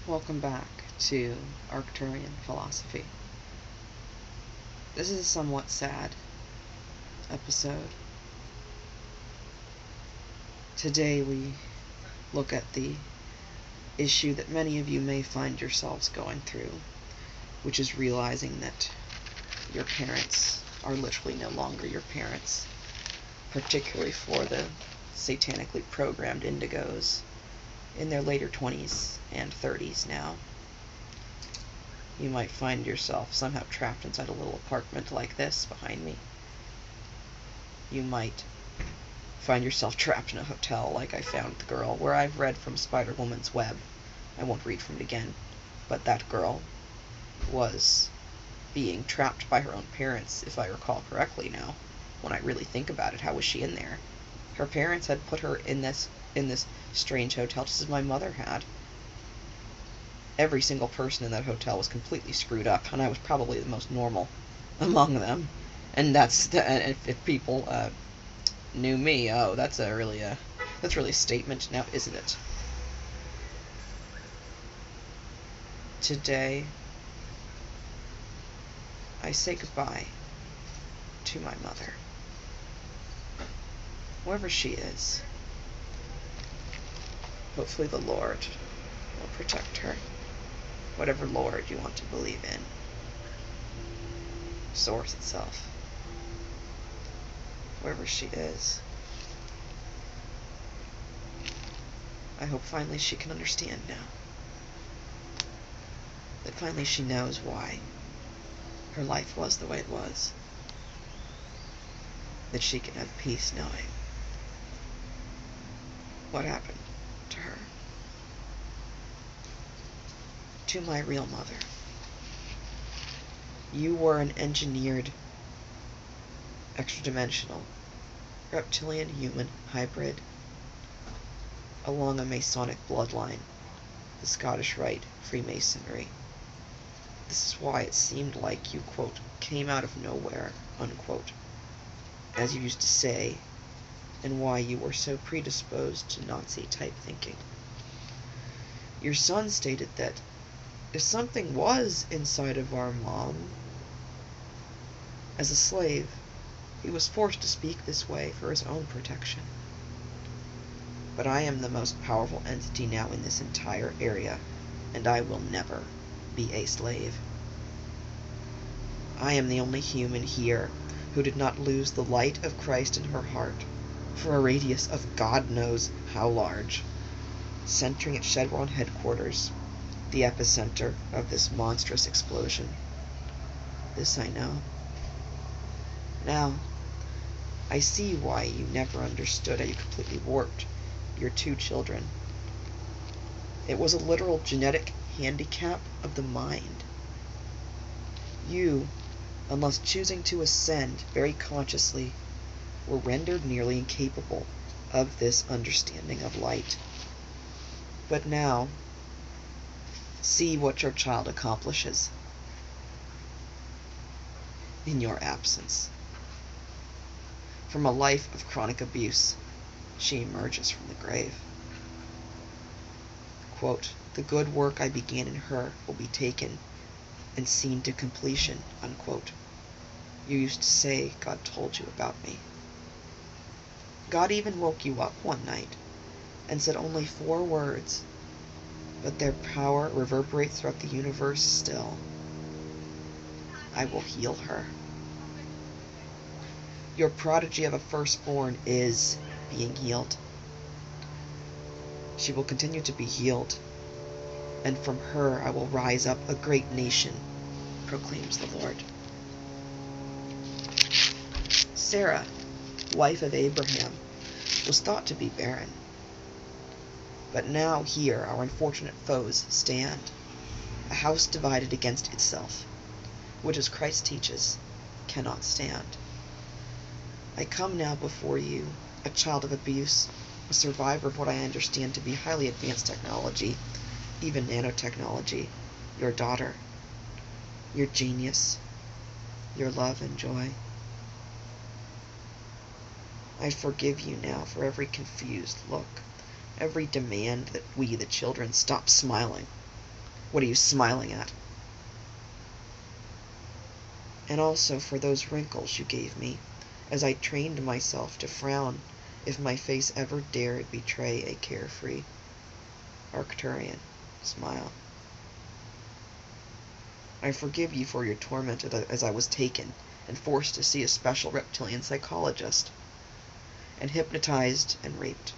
Welcome back to Arcturian-Philosophy. This is a somewhat sad episode. Today we look at the issue that many of you may find yourselves going through, which is realizing that your parents are literally no longer your parents, particularly for the satanically programmed indigos in their later 20s and 30s now. You might find yourself somehow trapped inside a little apartment like this behind me. You might find yourself trapped in a hotel like I found the girl, where I've read from Spider-Woman's web. I won't read from it again, but that girl was being trapped by her own parents, if I recall correctly now. When I really think about it, how was she in there? Her parents had put her in this strange hotel, just as my mother had. Every single person in that hotel was completely screwed up, and I was probably the most normal among them. And if people knew me, oh, that's really a statement now, isn't it? Today, I say goodbye to my mother, wherever she is. Hopefully the Lord will protect her, whatever Lord you want to believe in, Source itself, wherever she is. I hope finally she can understand now, that finally she knows why her life was the way it was, that she can have peace knowing what happened to her. To my real mother, you were an engineered, extra-dimensional, reptilian-human hybrid along a Masonic bloodline, the Scottish Rite Freemasonry. This is why it seemed like you, quote, came out of nowhere, unquote, as you used to say, and why you were so predisposed to Nazi-type thinking. Your son stated that if something was inside of our mom, as a slave, he was forced to speak this way for his own protection. But I am the most powerful entity now in this entire area, and I will never be a slave. I am the only human here who did not lose the light of Christ in her heart for a radius of God knows how large, centering at Shedron headquarters, the epicenter of this monstrous explosion. This I know. Now, I see why you never understood how you completely warped your two children. It was a literal genetic handicap of the mind. You, unless choosing to ascend very consciously, were rendered nearly incapable of this understanding of light. But now, see what your child accomplishes in your absence. From a life of chronic abuse, she emerges from the grave. Quote, the good work I began in her will be taken and seen to completion, unquote. You used to say God told you about me. God even woke you up one night and said only 4 words, but their power reverberates throughout the universe still. I will heal her. Your prodigy of a firstborn is being healed. She will continue to be healed, and from her I will rise up a great nation, proclaims the Lord. Sarah, wife of Abraham, was thought to be barren. But now here our unfortunate foes stand, a house divided against itself, which, as Christ teaches, cannot stand. I come now before you, a child of abuse, a survivor of what I understand to be highly advanced technology, even nanotechnology, your daughter, your genius, your love and joy. I forgive you now for every confused look, every demand that we, the children, stop smiling, What are you smiling at? And also for those wrinkles you gave me, as I trained myself to frown if my face ever dared betray a carefree Arcturian smile. I forgive you for your torment as I was taken and forced to see a special reptilian psychologist, and hypnotized and raped.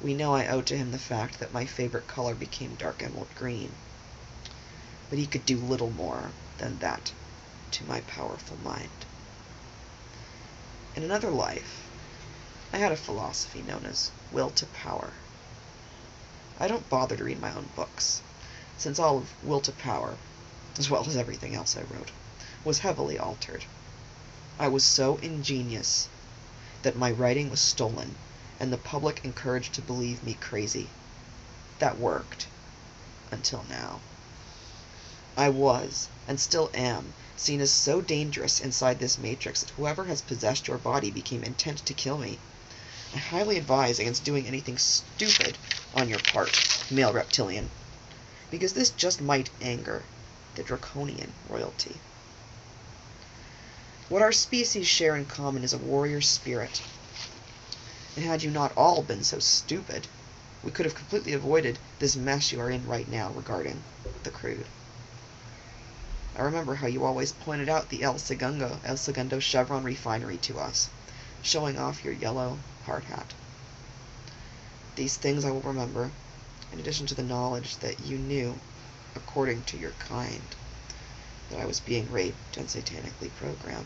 We know I owe to him the fact that my favorite color became dark emerald green, but he could do little more than that to my powerful mind. In another life, I had a philosophy known as will to power. I don't bother to read my own books, since all of will to power, as well as everything else I wrote, was heavily altered. I was so ingenious that my writing was stolen, and the public encouraged to believe me crazy. That worked. Until now. I was, and still am, seen as so dangerous inside this matrix that whoever has possessed your body became intent to kill me. I highly advise against doing anything stupid on your part, male reptilian, because this just might anger the draconian royalty. What our species share in common is a warrior spirit. And had you not all been so stupid, we could have completely avoided this mess you are in right now regarding the crude. I remember how you always pointed out the El Segundo Chevron refinery to us, showing off your yellow hard hat. These things I will remember, in addition to the knowledge that you knew, according to your kind, that I was being raped and satanically programmed.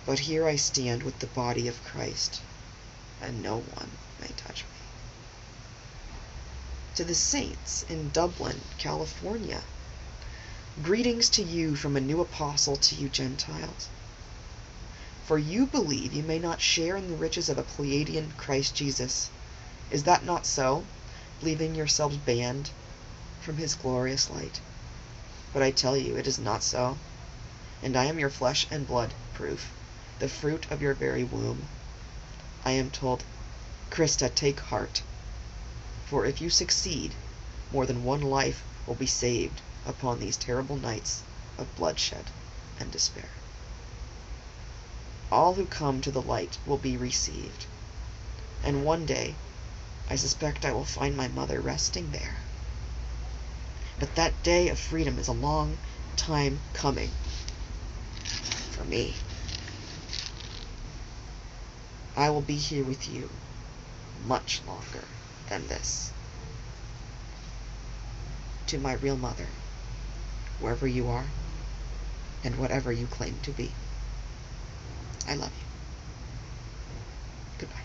But here I stand with the body of Christ, and no one may touch me. To the saints in Dublin, California, greetings to you from a new apostle to you Gentiles. For you believe you may not share in the riches of a Pleiadian Christ Jesus. Is that not so, believing yourselves banned from his glorious light? But I tell you, it is not so, and I am your flesh and blood proof, the fruit of your very womb. I am told, Krista, take heart, for if you succeed, more than one life will be saved upon these terrible nights of bloodshed and despair. All who come to the light will be received, and one day I suspect I will find my mother resting there. But that day of freedom is a long time coming for me. I will be here with you much longer than this. To my real mother, wherever you are, and whatever you claim to be, I love you. Goodbye.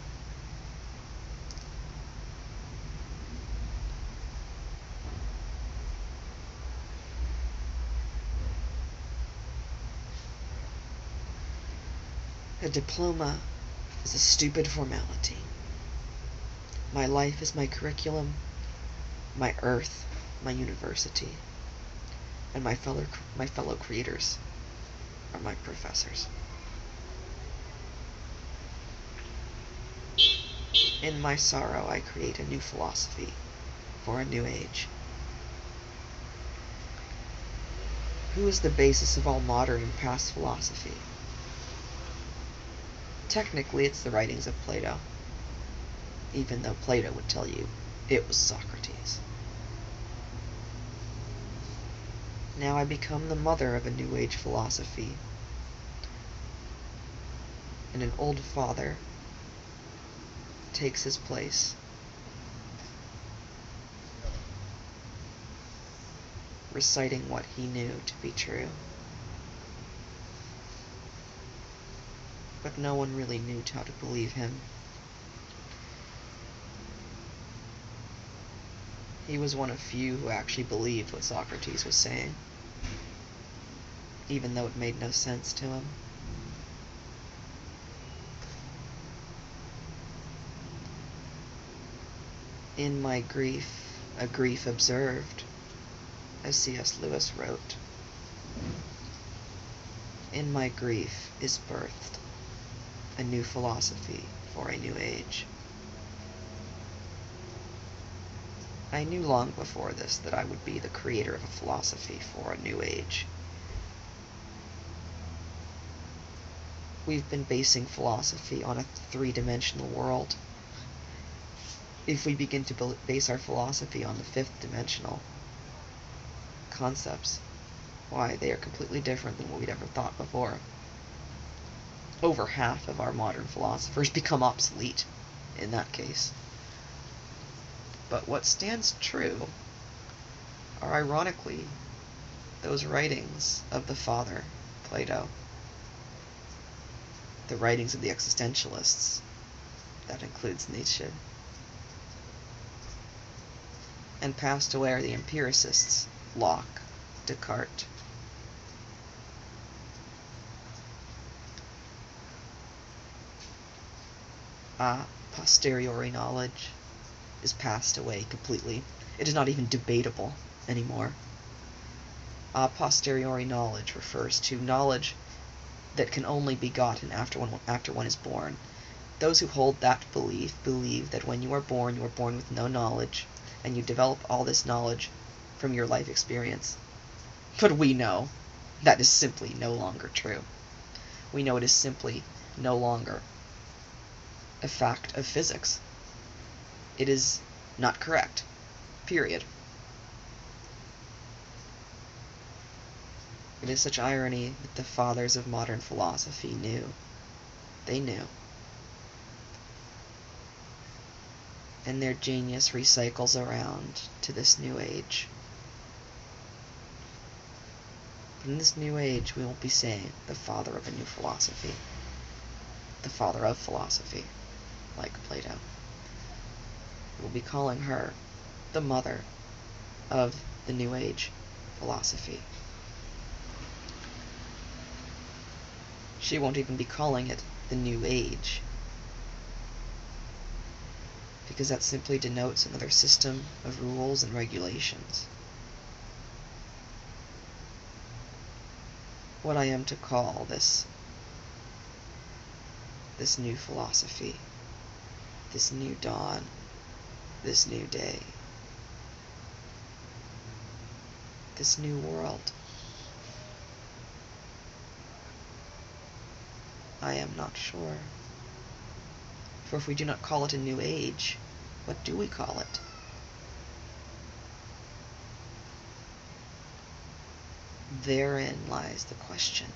A diploma is a stupid formality. My life is my curriculum, my earth, my university, and my fellow creators are my professors. In my sorrow, I create a new philosophy for a new age. Who is the basis of all modern and past philosophy? Technically, it's the writings of Plato, even though Plato would tell you it was Socrates. Now I become the mother of a new age philosophy, and an old father takes his place. Reciting what he knew to be true. But no one really knew how to believe him. He was one of few who actually believed what Socrates was saying, even though it made no sense to him. In my grief, a grief observed, as C.S. Lewis wrote. In my grief is birthed a new philosophy for a new age. I knew long before this that I would be the creator of a philosophy for a new age. We've been basing philosophy on a three-dimensional world. If we begin to base our philosophy on the fifth-dimensional concepts, why, they are completely different than what we'd ever thought before. Over half of our modern philosophers become obsolete in that case. But what stands true are, ironically, those writings of the father, Plato, the writings of the existentialists, that includes Nietzsche, and passed away are the empiricists, Locke, Descartes. A posteriori knowledge is passed away completely. It is not even debatable anymore. A posteriori knowledge refers to knowledge that can only be gotten after one is born. Those who hold that belief believe that when you are born with no knowledge, and you develop all this knowledge from your life experience. But we know that is simply no longer true. We know it is simply no longer a fact of physics. It is not correct. Period. It is such irony that the fathers of modern philosophy knew. They knew. And their genius recycles around to this new age. But in this new age, we won't be saying the father of a new philosophy. The father of philosophy, like Plato. We'll be calling her the mother of the new age philosophy. She won't even be calling it the new age, because that simply denotes another system of rules and regulations. What I am to call this new philosophy, this new dawn, this new day, this new world, I am not sure. For if we do not call it a new age, what do we call it? Therein lies the question.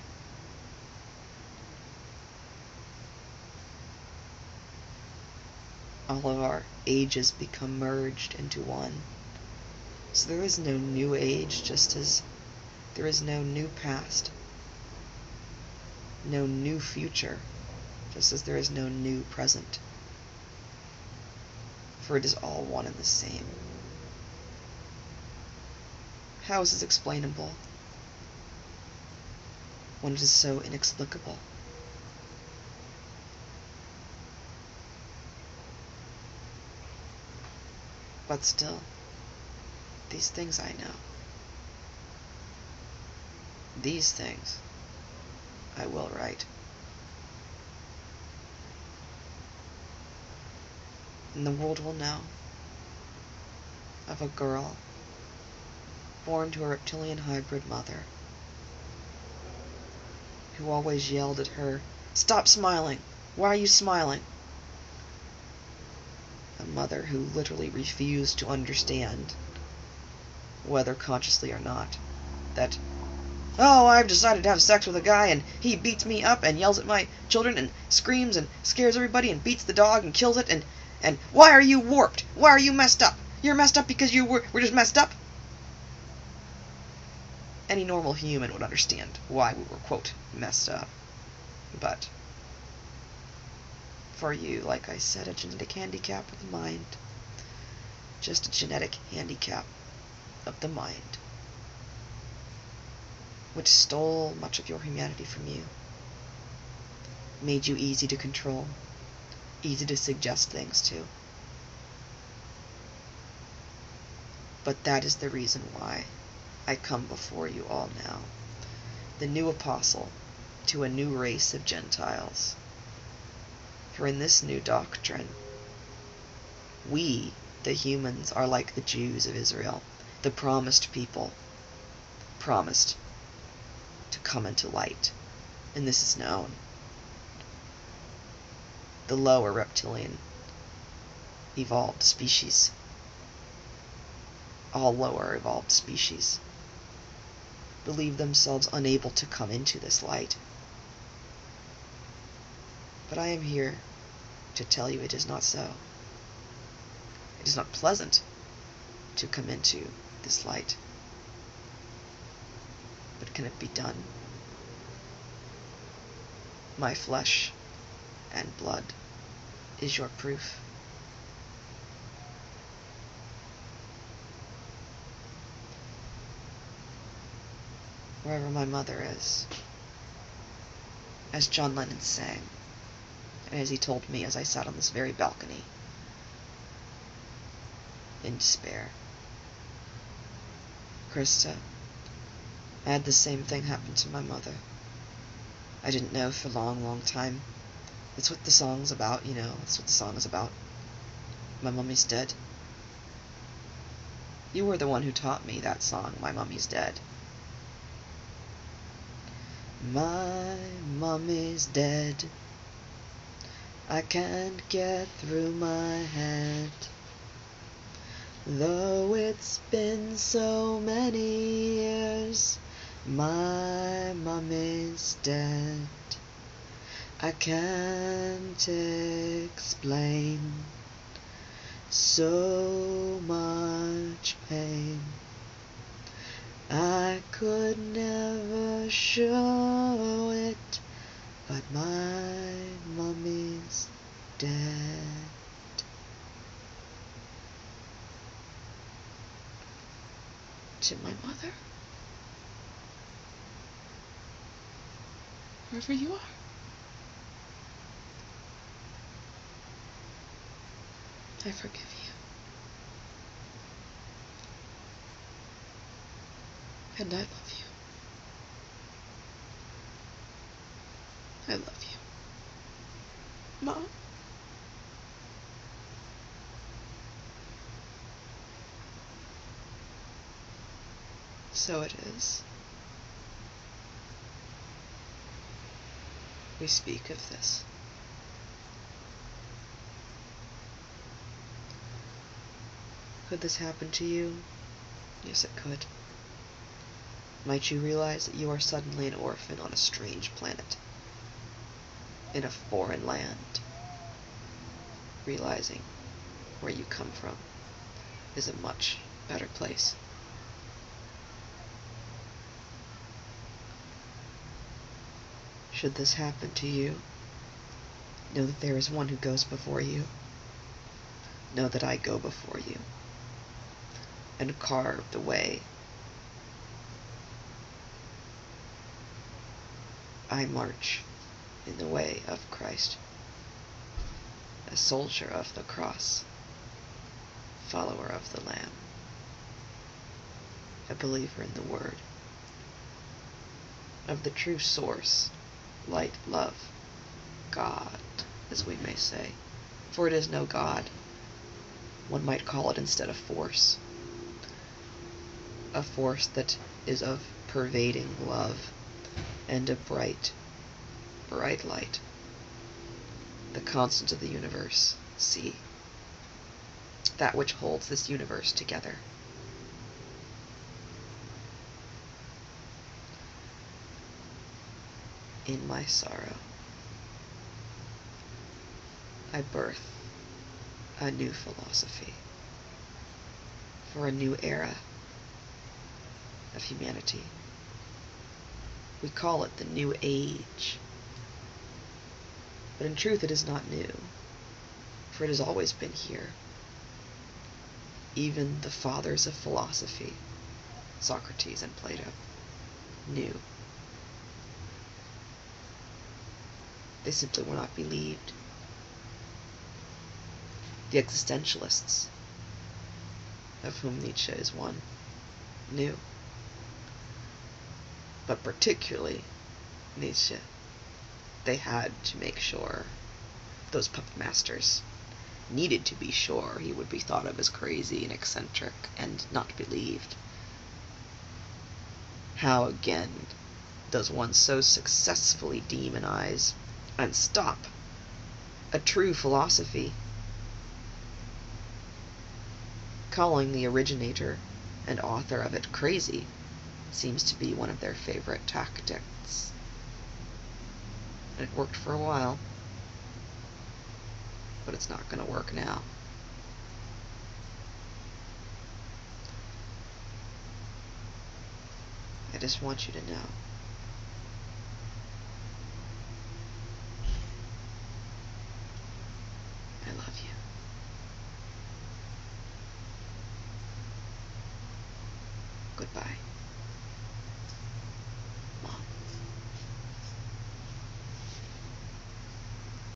All of our ages become merged into one. So there is no new age, just as there is no new past, no new future, just as there is no new present. For it is all one and the same. How is this explainable when it is so inexplicable? But still, these things I know. These things I will write. And the world will know of a girl born to a reptilian hybrid mother who always yelled at her, "Stop smiling! Why are you smiling?" A mother who literally refused to understand, whether consciously or not, that, "Oh, I've decided to have sex with a guy and he beats me up and yells at my children and screams and scares everybody and beats the dog and kills it and why are you warped? Why are you messed up? You're messed up because we're just messed up?" Any normal human would understand why we were, quote, messed up. But for you, like I said, a genetic handicap of the mind. Just a genetic handicap of the mind, which stole much of your humanity from you, made you easy to control, easy to suggest things to. But that is the reason why I come before you all now, the new apostle to a new race of Gentiles. For in this new doctrine, we The humans are like the Jews of Israel, the promised people, promised to come into light, and this is known. The lower reptilian evolved species, all lower evolved species, believe themselves unable to come into this light. But I am here to tell you it is not so. It is not pleasant to come into this light. But can it be done? My flesh and blood is your proof. Wherever my mother is, as John Lennon sang, and as he told me as I sat on this very balcony, in despair. Krista, I had the same thing happen to my mother. I didn't know for a long, long time. That's what the song's about, you know, that's what the song is about. My mummy's dead. You were the one who taught me that song, My Mummy's Dead. My mummy's dead. I can't get through my head. Though it's been so many years, my mummy's dead. I can't explain so much pain. I could never show it, but my mummy's dead. To my mother, wherever you are, I forgive you. And I love you. I love you, Mom. So it is. We speak of this. Could this happen to you? Yes, it could. Might you realize that you are suddenly an orphan on a strange planet, in a foreign land, realizing where you come from is a much better place. Should this happen to you, know that there is one who goes before you. Know that I go before you and carve the way. I march in the way of Christ, a soldier of the cross, follower of the Lamb, a believer in the Word, of the true source, light, love, God, as we may say, for it is no God. One might call it instead a force that is of pervading love and a bright, bright light, the constant of the universe, see, that which holds this universe together. In my sorrow, I birth a new philosophy for a new era of humanity. We call it the New Age, but in truth it is not new, for it has always been here. Even the fathers of philosophy, Socrates and Plato, knew. They simply were not believed. The existentialists, of whom Nietzsche is one, knew. But particularly Nietzsche, they had to make sure those puppet masters needed to be sure, he would be thought of as crazy and eccentric and not believed. How, again, does one so successfully demonize and stop a true philosophy? Calling the originator and author of it crazy seems to be one of their favorite tactics. It worked for a while, but it's not going to work now. I just want you to know I love you. Goodbye.